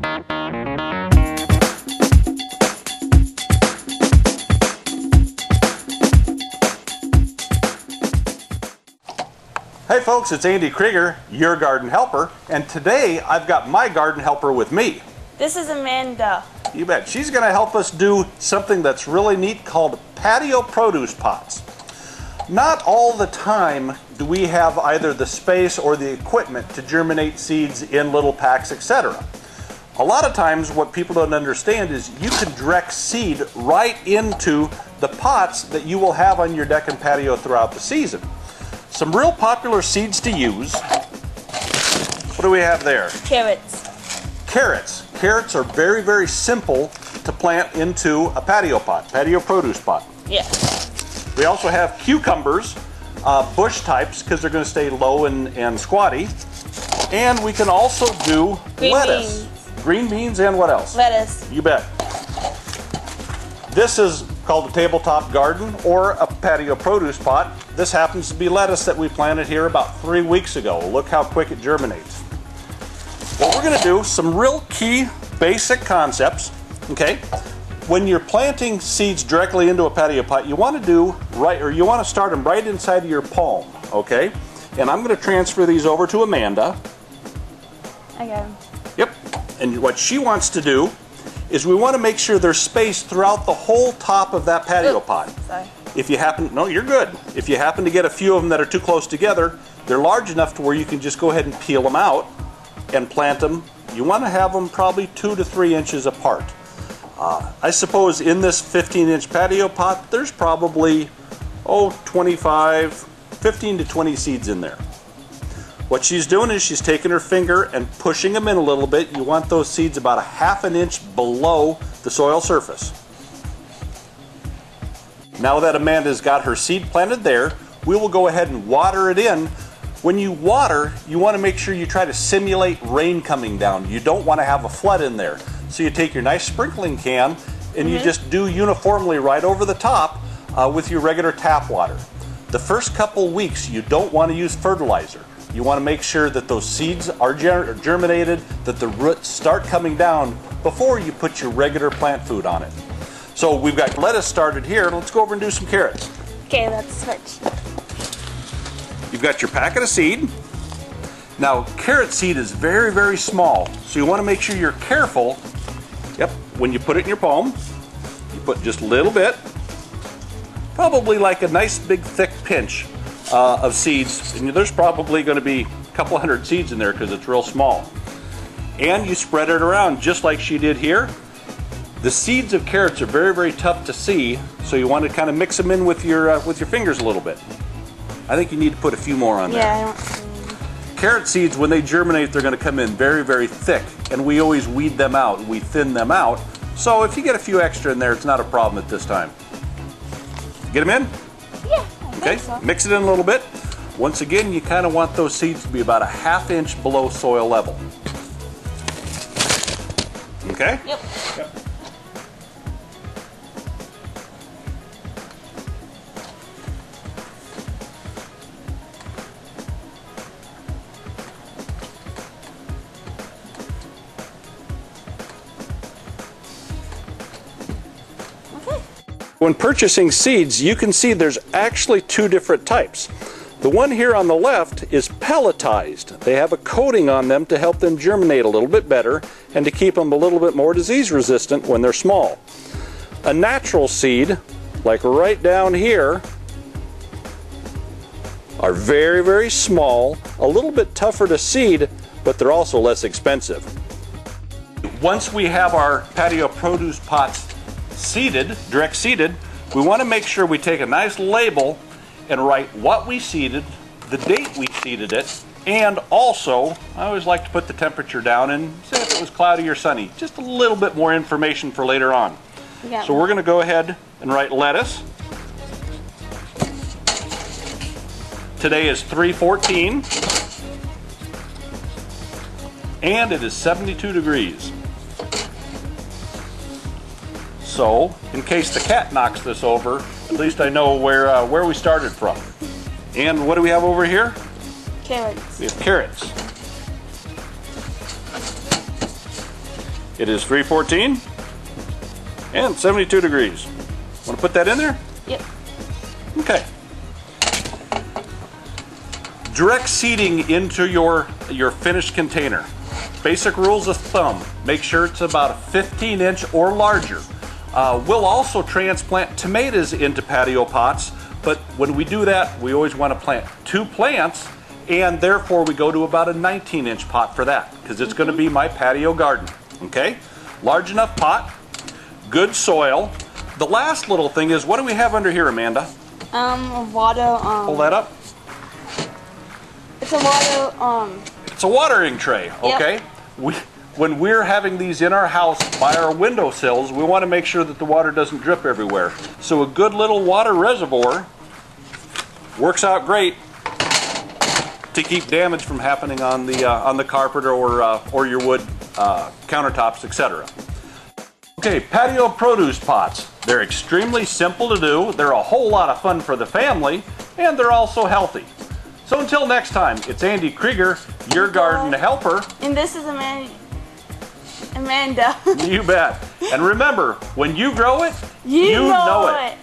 Hey folks, it's Andy Krieger, your garden helper, and today I've got my garden helper with me. This is Amanda. You bet. She's going to help us do something that's really neat called patio produce pots. Not all the time do we have either the space or the equipment to germinate seeds in little packs, etc. A lot of times what people don't understand is you can direct seed right into the pots that you will have on your deck and patio throughout the season. Some real popular seeds to use. What do we have there? Carrots. Carrots. Carrots are very, very simple to plant into a patio pot, patio produce pot. Yeah. We also have cucumbers, bush types, because they're going to stay low and squatty. And we can also do lettuce. Green beans and what else? Lettuce. You bet. This is called a tabletop garden or a patio produce pot. This happens to be lettuce that we planted here about 3 weeks ago. Look how quick it germinates. What we're going to do, some real key basic concepts, okay? When you're planting seeds directly into a patio pot, you want to start them right inside of your palm, okay? And I'm going to transfer these over to Amanda. I got them. Yep. And what she wants to do is we want to make sure there's space throughout the whole top of that patio pot. Sorry. If you happen, no, you're good. If you happen to get a few of them that are too close together, they're large enough to where you can just go ahead and peel them out and plant them. You want to have them probably 2 to 3 inches apart. I suppose in this 15-inch patio pot, there's probably, 15 to 20 seeds in there. What she's doing is she's taking her finger and pushing them in a little bit. You want those seeds about 1/2 inch below the soil surface. Now that Amanda's got her seed planted there, we will go ahead and water it in. When you water, you want to make sure you try to simulate rain coming down. You don't want to have a flood in there. So you take your nice sprinkling can and you just do uniformly right over the top with your regular tap water. The first couple weeks, you don't want to use fertilizer. You want to make sure that those seeds are germinated, that the roots start coming down before you put your regular plant food on it. So we've got lettuce started here. Let's go over and do some carrots. Okay, let's switch. You've got your packet of seed. Now, carrot seed is very, very small, so you want to make sure you're careful. Yep, when you put it in your palm, you put just a little bit, probably like a nice big thick pinch of seeds, and there's probably going to be a couple hundred seeds in there because it's real small. And you spread it around just like she did here. The seeds of carrots are very, very tough to see, so you want to kind of mix them in with your fingers a little bit. I think you need to put a few more on there. Yeah, I don't see. Carrot seeds, when they germinate, they're going to come in very, very thick, and we always weed them out and we thin them out. So if you get a few extra in there, it's not a problem at this time. Get them in? Yeah, I Okay, think so. mix it in a little bit. Once again, you kind of want those seeds to be about 1/2 inch below soil level. Okay? Yep. When purchasing seeds, you can see there's actually 2 different types. The one here on the left is pelletized. They have a coating on them to help them germinate a little bit better and to keep them a little bit more disease resistant when they're small. A natural seed, like right down here, are very, very small, a little bit tougher to seed, but they're also less expensive. Once we have our patio produce pots seeded, direct seeded, we want to make sure we take a nice label and write what we seeded, the date we seeded it, and also, I always like to put the temperature down and say if it was cloudy or sunny, just a little bit more information for later on. So we're going to go ahead and write lettuce. Today is 3/14 and it is 72 degrees. So, in case the cat knocks this over, at least I know where we started from. And what do we have over here? Carrots. We have carrots. It is 314 and 72 degrees. Want to put that in there? Yep. Okay. Direct seeding into your finished container. Basic rules of thumb. Make sure it's about a 15-inch or larger. We'll also transplant tomatoes into patio pots, but when we do that, we always want to plant 2 plants, and therefore we go to about a 19-inch pot for that, because it's going to be my patio garden. Okay? Large enough pot, good soil. The last little thing is, what do we have under here, Amanda? Water, Pull that up. It's a water, It's a watering tray, okay? Yep. When we're having these in our house by our windowsills, we want to make sure that the water doesn't drip everywhere. So a good little water reservoir works out great to keep damage from happening on the carpet or your wood countertops, etc. Okay, patio produce pots. They're extremely simple to do. They're a whole lot of fun for the family, and they're also healthy. So until next time, it's Andy Krieger, your garden helper. and this is Amanda. You bet. And remember, when you grow it, You know know it. it.